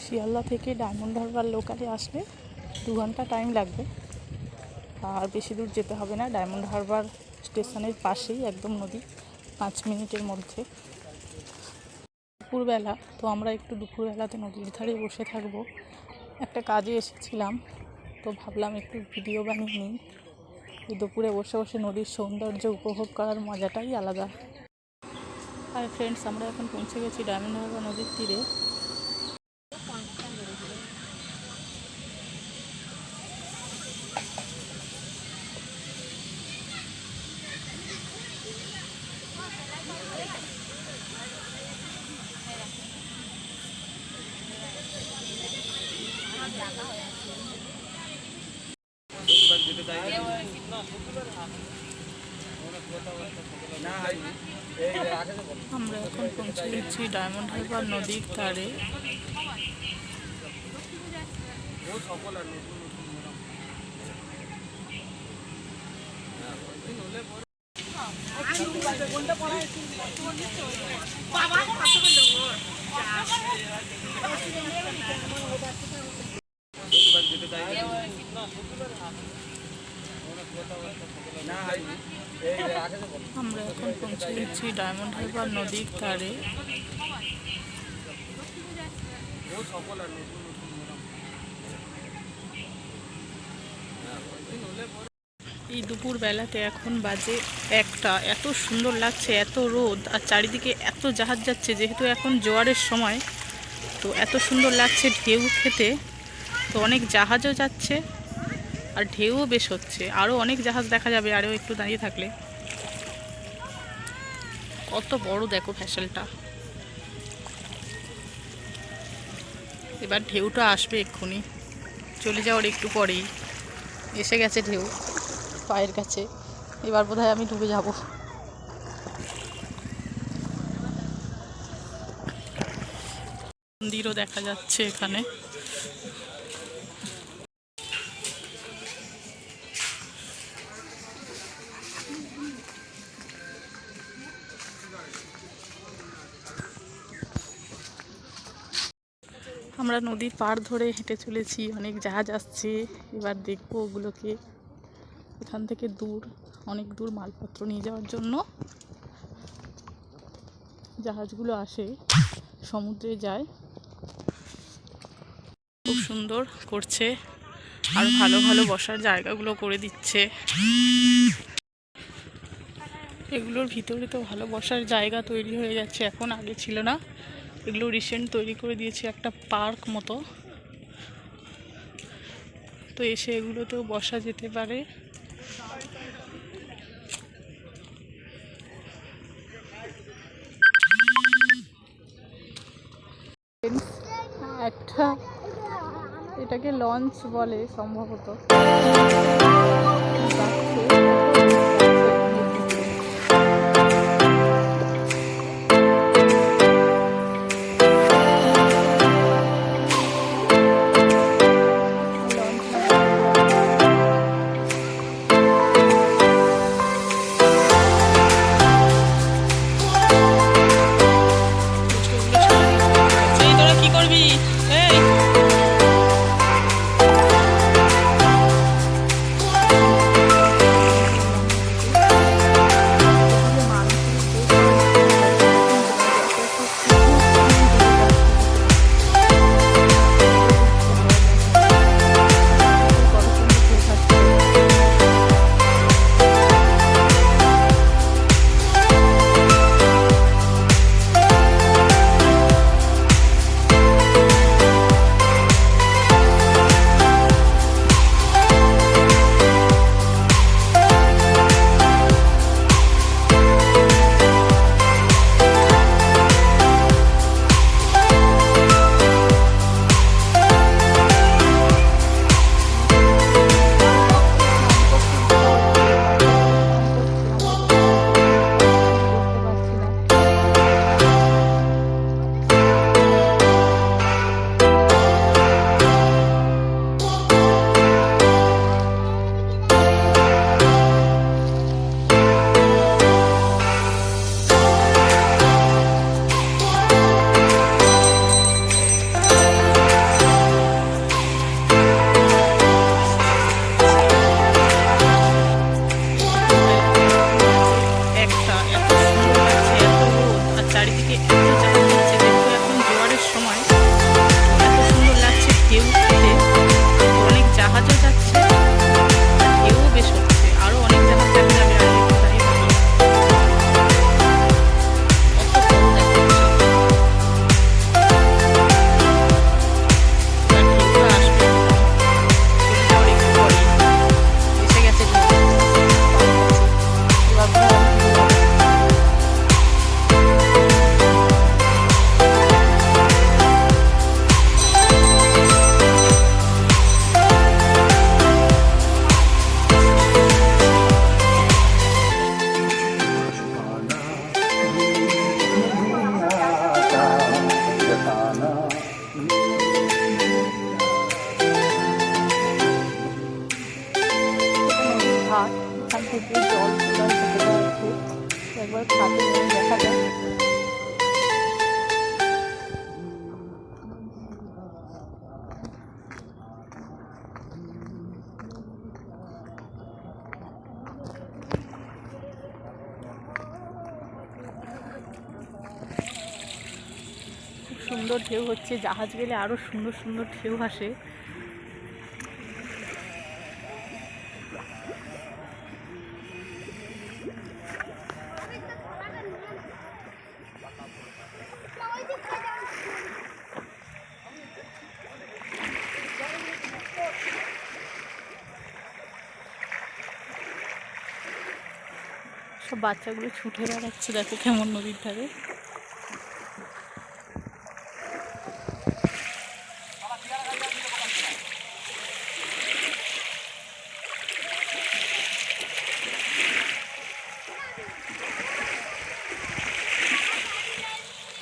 শিয়ালদা থেকে ডায়মন্ড হারবার লোকালে আসলে 2 ঘন্টা টাইম লাগবে, আর বেশি দূর যেতে হবে না। ডায়মন্ড হারবার স্টেশনের পাশেই একদম নদী, 5 মিনিটের মধ্যে। দুপুরবেলা তো আমরা একটু দুপুরবেলাতে নদীর ধারে বসে থাকবো। একটা কাজে এসেছিলাম, তো ভাবলাম একটু ভিডিও বানিয়ে নিই। এই দুপুরে বসে বসে নদীর সৌন্দর্য উপভোগ করার মজাটাই আলাদা। হাই ফ্রেন্ডস, আমরা এখন পৌঁছে গেছি ডায়মন্ড হারবার নদীর তীরে। আমরা এখন পৌঁছে গেছি ডায়মন্ড হারবার নদীর ধারে। আমরা এখন পৌঁছে গেছি ডায়মন্ড হারবার নদীর ধারে। এই দুপুর বেলাতে এখন বাজে 1টা, এত সুন্দর লাগছে, এত রোদ আর চারিদিকে এত জাহাজ যাচ্ছে। যেহেতু এখন জোয়ারের সময়, তো এত সুন্দর লাগছে ঢেউ খেতে। তো অনেক জাহাজও যাচ্ছে আর ঢেউও বেশ হচ্ছে। আরও অনেক জাহাজ দেখা যাবে আরও একটু দাঁড়িয়ে থাকলে। কত বড় দেখো ভ্যাসেলটা। এবার ঢেউটা আসবে এক্ষুনি, চলে যাওয়ার একটু পরেই। এসে গেছে ঢেউ পায়ের কাছে, এবার বোধহয় আমি ডুবে যাব। মন্দিরও দেখা যাচ্ছে এখানে। আমরা নদীর পাড় ধরে হেঁটে চলেছি, অনেক জাহাজ আসছে। এবার দেখবো ওগুলোকে। এখান থেকে দূর, অনেক দূর মালপত্র নিয়ে যাওয়ার জন্য জাহাজগুলো আসে, সমুদ্রে যায়। খুব সুন্দর করছে, আর ভালো ভালো বসার জায়গাগুলো করে দিচ্ছে। এগুলোর ভিতরে তো ভালো বসার জায়গা তৈরি হয়ে যাচ্ছে এখন, আগে ছিল না। এগুলো রিসেন্ট তৈরি করে দিয়েছে একটা পার্ক মতো, তো এসে এগুলোতেও বসা যেতে পারে। একটা এটাকে লঞ্চ বলে সম্ভবত। সুন্দর ঢেউ হচ্ছে, জাহাজ গেলে আরো সুন্দর সুন্দর ঢেউ আসে। সব বাচ্চাগুলো ছুটে বেড়াচ্ছে, দেখো কেমন নদীর ধারে।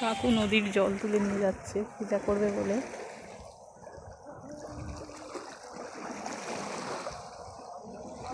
কাকু নদীর জল তুলে নিয়ে যাচ্ছে পূজা করবে বলে।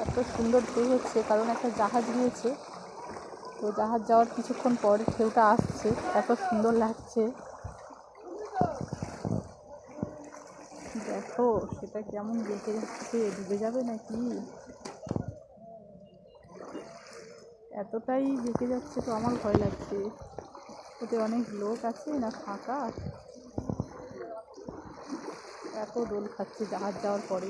এত সুন্দর ঢেউ হচ্ছে কারণ একটা জাহাজ গিয়েছে, তো জাহাজ যাওয়ার কিছুক্ষণ পরে ঢেউটা আসছে, এত সুন্দর লাগছে। দেখো সেটা কেমন বেঁকে যাচ্ছে, ডুবে যাবে নাকি। এতটাই বেঁকে যাচ্ছে তো আমার ভয় লাগছে। ওতে অনেক লোক আছে না ফাঁকা, এত দোল খাচ্ছে জাহাজ যাওয়ার পরে।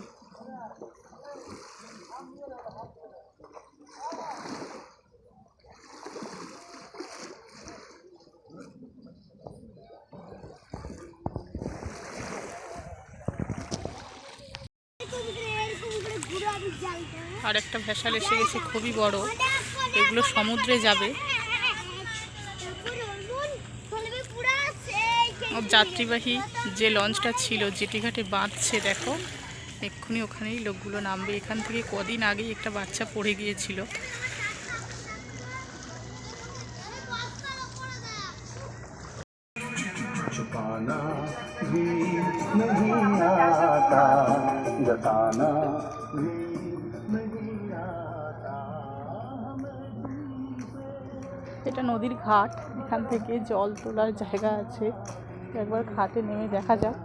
আর একটা ভেসেল এসে গেছে, খুবই বড়, এগুলো সমুদ্রে যাবে। যাত্রীবাহী যে লঞ্চটা ছিল জেটিঘাটে বাঁধছে, দেখো এক্ষুনি ওখানেই লোকগুলো নামবে। এখান থেকে কদিন আগেই একটা বাচ্চা পড়ে গিয়েছিল। छुपाना भी नहीं आता, जताना भी नहीं आता। এটা নদীর ঘাট, এখান থেকে জল তোলার জায়গা আছে, একবার ঘাটে নেমে দেখা যাক।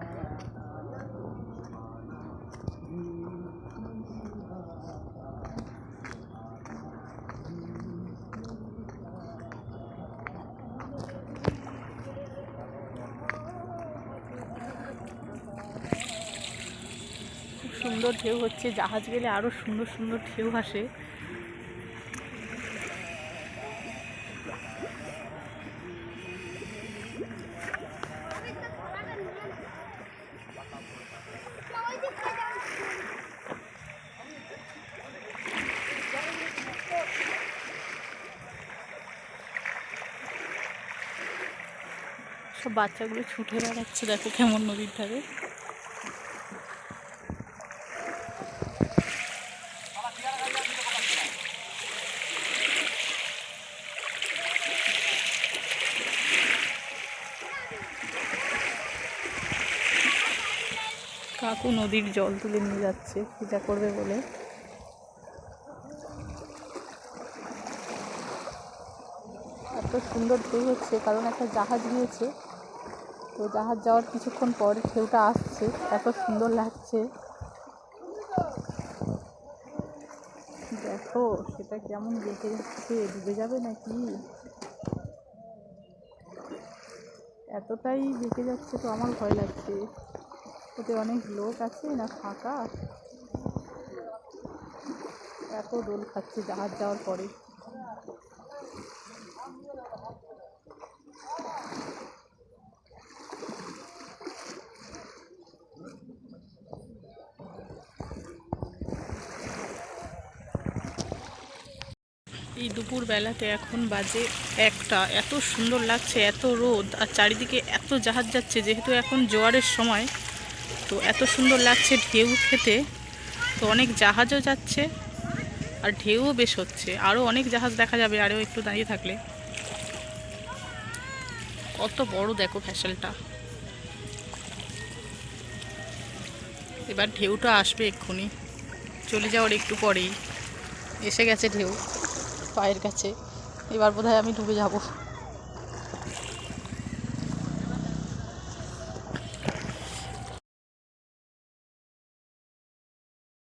সুন্দর ঢেউ হচ্ছে, জাহাজ গেলে আরো সুন্দর সুন্দর ঢেউ আসে। সব বাচ্চাগুলো ছুটে বেড়াচ্ছে, দেখো কেমন নদীর ধারে। কাকু নদীর জল তুলে নিয়ে যাচ্ছে পূজা করবে বলে। এত সুন্দর ঢেউ হচ্ছে কারণ একটা জাহাজ গিয়েছে, তো জাহাজ যাওয়ার কিছুক্ষণ পরে ঢেউটা আসছে, এত সুন্দর লাগছে। দেখো সেটা কেমন বেঁকে যাচ্ছে, ডুবে যাবে নাকি। এতটাই বেঁকে যাচ্ছে তো আমার ভয় লাগছে। ওতে অনেক লোক আছে না ফাঁকা, এত দোল খাচ্ছে জাহাজ যাওয়ার পরে। এই দুপুর বেলাতে এখন বাজে 1টা, এত সুন্দর লাগছে, এত রোদ আর চারিদিকে এত জাহাজ যাচ্ছে, যেহেতু এখন জোয়ারের সময়, তো এত সুন্দর লাগছে ঢেউ খেতে। তো অনেক জাহাজও যাচ্ছে আর ঢেউও বেশ হচ্ছে, আরও অনেক জাহাজ দেখা যাবে আরও একটু দাঁড়িয়ে থাকলে। কত বড় দেখো ভেসেলটা। এবার ঢেউটা আসবে এক্ষুনি, চলে যাওয়ার একটু পরেই। এসে গেছে ঢেউ পায়ের কাছে, এবার বোধহয় আমি ডুবে যাব।